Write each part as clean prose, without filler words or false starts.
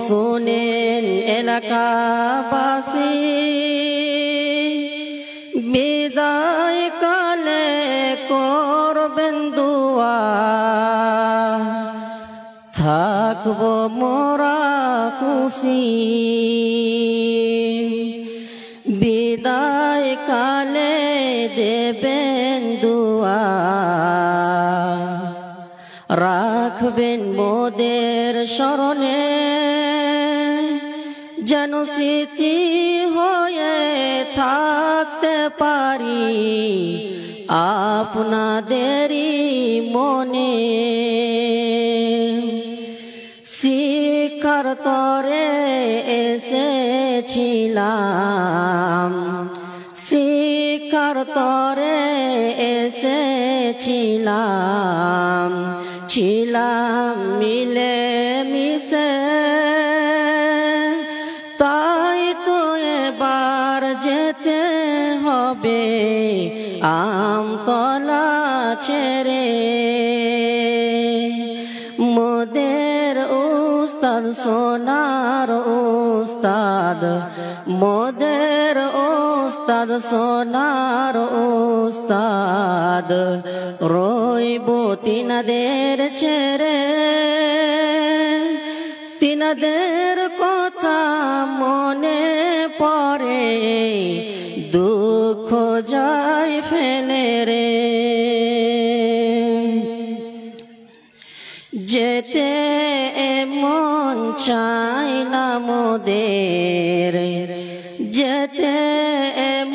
শুনেন এলাকাবাসী, বিদায় কালে করবেন দুয়া, থাকব মোরা খুশি। বিদায় কালে দেবেন দুয়া, রাখবেন মোদের স্মরণে, যেন স্মৃতি হয়ে থাকতে পারি আপনাদেরই মনে। শিক্ষার তরে এসেছিলাম, শিক্ষার তরে এসেছিলাম, ছিলাম মিলে মিশে, তাই তো এবার যেতে হবে আমতলা ছেড়ে। মোদের উস্তাদ সোনার উস্তাদ, মোদের উস্তাদ সোনার উস্তাদ, রইব তিনাদের ছেড়ে। তিনাদের কথা মনে পড়ে, দুঃখ যায় ফেলে রে। যেতে মন চাই না মোদের, যেতে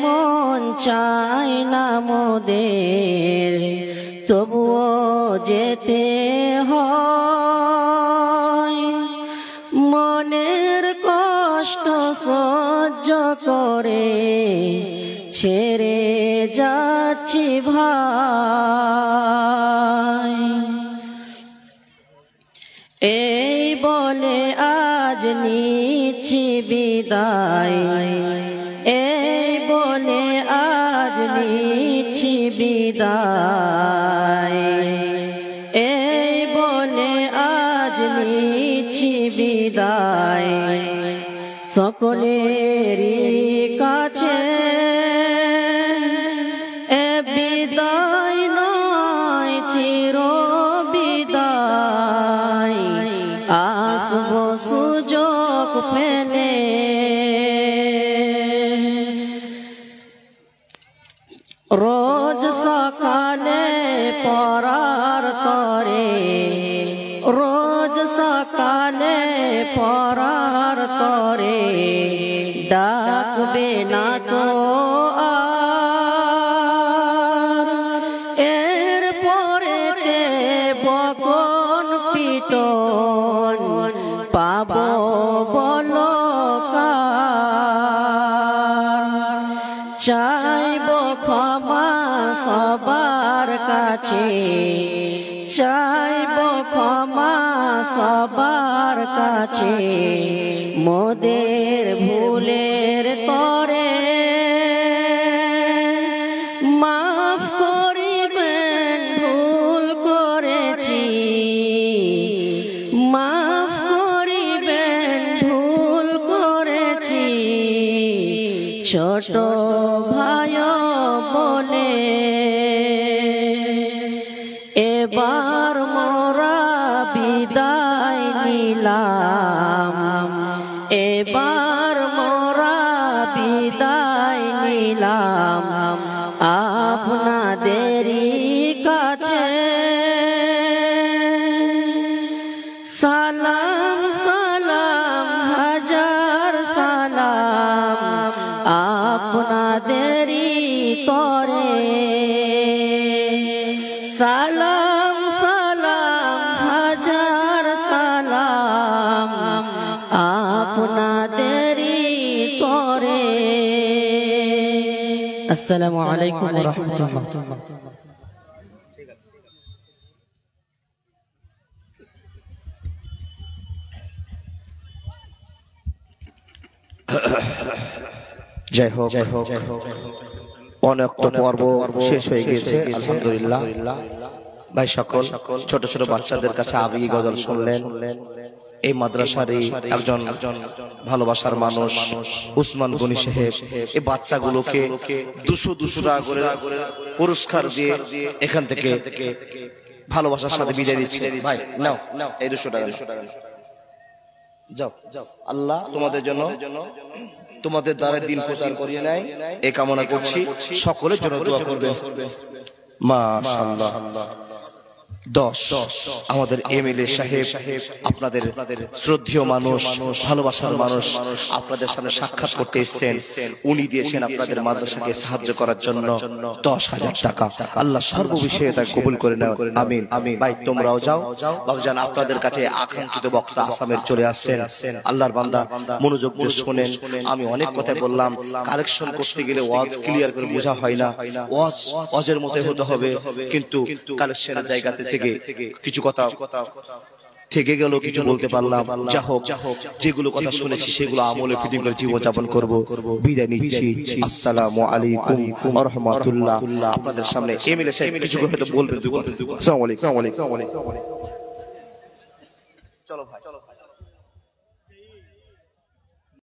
মন চাই না মোদের, তবুও যেতে হয়। মনের কষ্ট সহ্য করে ছেড়ে যাচ্ছি ভাই। এই বলে আজ নিচ্ছি বিদায়, এই বলে আজ নিচ্ছি বিদায়, এই বলে আজ নিচ্ছি বিদায়। সকলেরই কাছে এ বিদায় নয় চির বিদায়, আসব সুযোগ পেলে। রোজ সকালে পড়ার তরে, রোজ সকালে পড়ার তরে, ডাকবে না তো আর। এর পরেতে বকন পিটন পাবো বলো কার। চাইব ক্ষমা সবার কাছে, চাইব ক্ষমা সবার কাছে, মোদের ভুলের তরে মাফ করিবেন ভুল করেছি, মাফ করিবেন ভুল করেছি, ছোট ভাই বলে। এবার মোরা বিদায় নিলাম, এবার মোরা বিদায় নিলাম আপনাদেরই কাছে। সালাম সালাম হাজার সালাম আপনাদেরই তরে। সালাম সালাম হাজার সালাম আপনাদেরই তরে। আসসালামু আলাইকুম ওয়া রাহমাতুল্লাহ। জয় হোক, অনেক পর্ব শেষ হয়ে গেছে আলহামদুলিল্লাহ। ভাই সকল ছোট ছোট বাচ্চাদের কাছে আবেগী গজল শুনলেন। এই মাদ্রাসারই একজন ভালোবাসার মানুষ উসমান গনি সাহেব এই বাচ্চাগুলোকে 200 টাকা করে পুরস্কার দিয়ে এখান থেকে ভালোবাসার সাথে বিদায় দিচ্ছি। ভাই নাও এই 200 টাকা যাও। আল্লাহ তোমাদের জন্য তোমাদের দ্বারা দিন প্রচার করিয়ে নেয় এই কামনা করছি। সকলের জন্য দোয়া করবেন। মাশাআল্লাহ। 10 আমাদের এমএলএ সাহেব আপনাদের শ্রদ্ধেয় মানুষ ভালোবাসার মানুষ আপনাদের সামনে সাক্ষাৎ করতে এসেছেন। উনি দিয়েছেন আপনাদের মাদ্রাসাকে সাহায্য করার জন্য 10,000 টাকা। আল্লাহ সর্ব বিষয়ে তা কবুল করে নেন। আমিন। ভাই তোমরাও যাও বাবজান, আপনাদের কাছে আকাঙ্ক্ষিত বক্তা আসামের চলে আসছেন। আল্লাহর বান্দা মনোযোগ দিয়ে শুনেন। আমি অনেক কথা বললাম, কারেকশন করতে গেলে ওয়াজ ক্লিয়ার করে বোঝা হয় না। ওয়াজের মতো হতে হবে, কিন্তু কালেকশনের জায়গাতে থেকে কিছু কথা থেকে গেল, কিছু বলতে পারলাম। যা হোক, যেগুলো কথা শুনেছি সেগুলো আমলে ফিটিং করে জীবন যাপন করব। বিদায় নিচ্ছি। আসসালামু আলাইকুম ওয়া রাহমাতুল্লাহ। আপনাদের সামনে এমএলএ সাহেব কিছু কথা বলবেন। আসসালামু আলাইকুম। চলো ভাই।